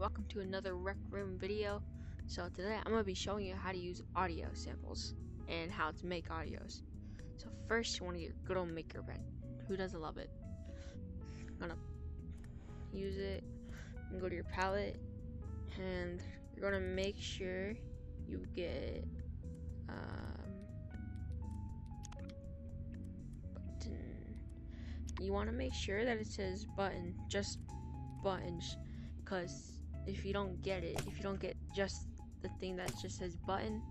welcome to another Rec Room video. So today I'm going to be showing you how to use audio samples and how to make audios. So first you want to get your good old maker pen. Who doesn't love it? I'm going to use it and go to your palette, and you're going to make sure you get button. You want to make sure that it says button, just buttons, because if you don't get it, if you don't get just the thing that just says button,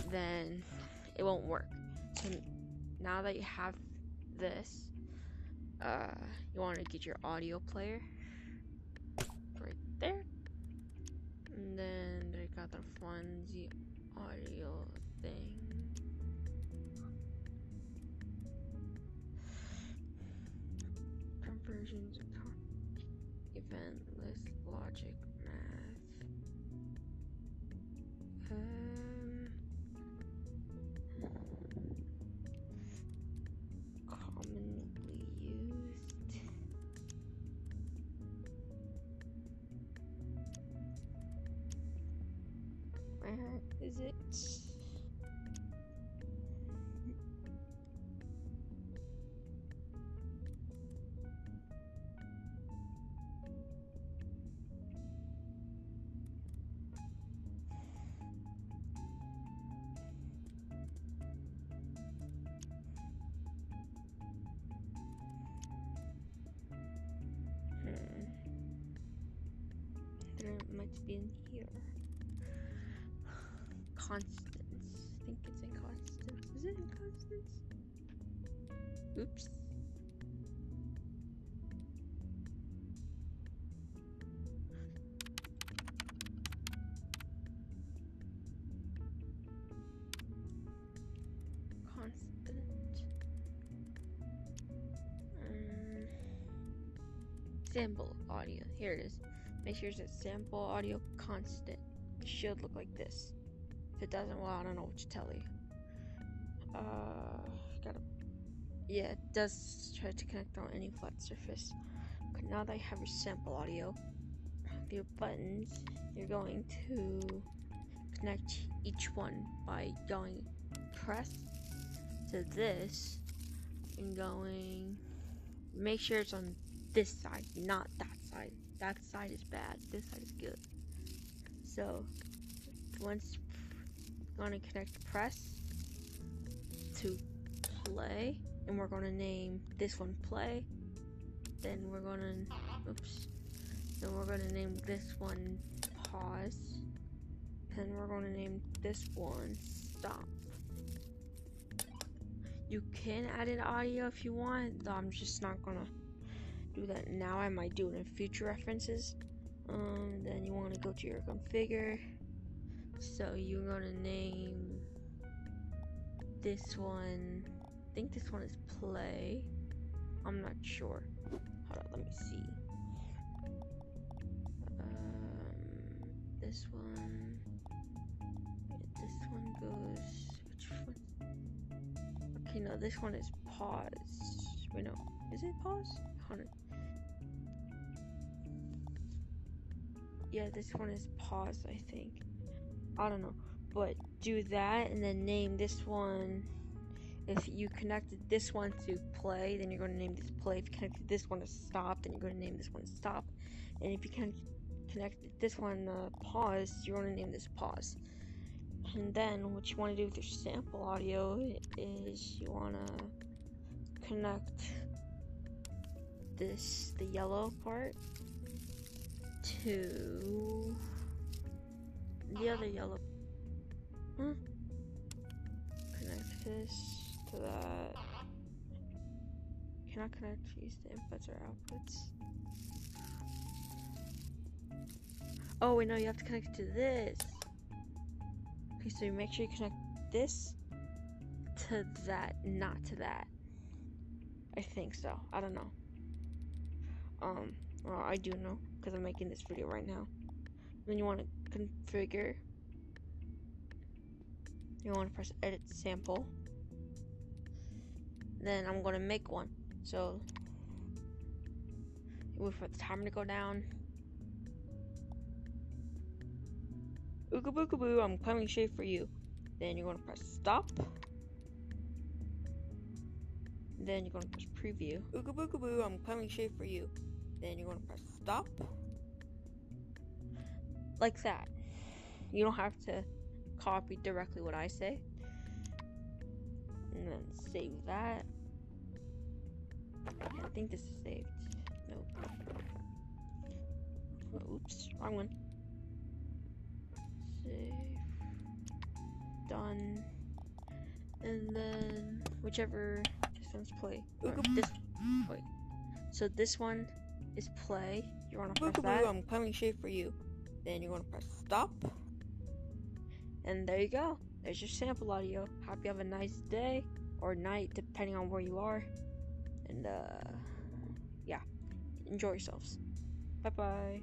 then it won't work. So now that you have this, you want to get your audio player right there, and then they got the Fonzie audio thing. Conversions, event list, logic, math. Commonly used. Where is it? There might be in here. Constants. I think it's in constants. Is it in constants? Oops. Constant. Sample audio. Here it is. Make sure it says sample audio constant. It should look like this. If it doesn't, well, I don't know what to tell you. Yeah, it does try to connect on any flat surface. Okay, now that you have your sample audio, your buttons, you're going to connect each one by going press to this and going, make sure it's on this side, not that side. That side is bad, this side is good. So once you're going to connect press to play, and we're going to name this one play, then we're going to name this one pause, then we're going to name this one stop. You can add an audio if you want, though I'm just not gonna do that now. I might do it in future references. Then you want to go to your configure, so you're gonna name this one, I think this one is play, I'm not sure. Hold on, let me see. This one goes, which one? Okay, no, this one is pause. Wait, no, is it pause? Hold on. Yeah, this one is pause, I think. I don't know, but do that and then name this one. If you connected this one to play, then you're going to name this play. If you connected this one to stop, then you're going to name this one stop. And if you connected this one pause, you're going to name this pause. And then what you want to do with your sample audio is you want to connect this, the yellow part, to the other yellow. Connect this to that. Cannot connect these to inputs or outputs. Oh wait, no, you have to connect to this. Okay, so you make sure you connect this to that, not to that. I think so. I don't know. Well, I do know because I'm making this video right now. Then you want to configure. You want to press edit sample. Then I'm going to make one. So wait for the timer to go down. Ooga booga boo, I'm climbing shade for you. Then you're gonna press stop. Then you're gonna press preview. Ooga booga boo, I'm climbing shade for you. Then you're gonna press stop. Like that. You don't have to copy directly what I say. And then save that. I think this is saved. Nope. Oh, oops, wrong one. Save. Done. And then whichever distance play. Wait. So this one is play. You wanna press that. I'm climbing shade for you. Then you wanna press stop. And there you go. There's your sample audio. Hope you have a nice day or night, depending on where you are. And yeah, enjoy yourselves. Bye bye.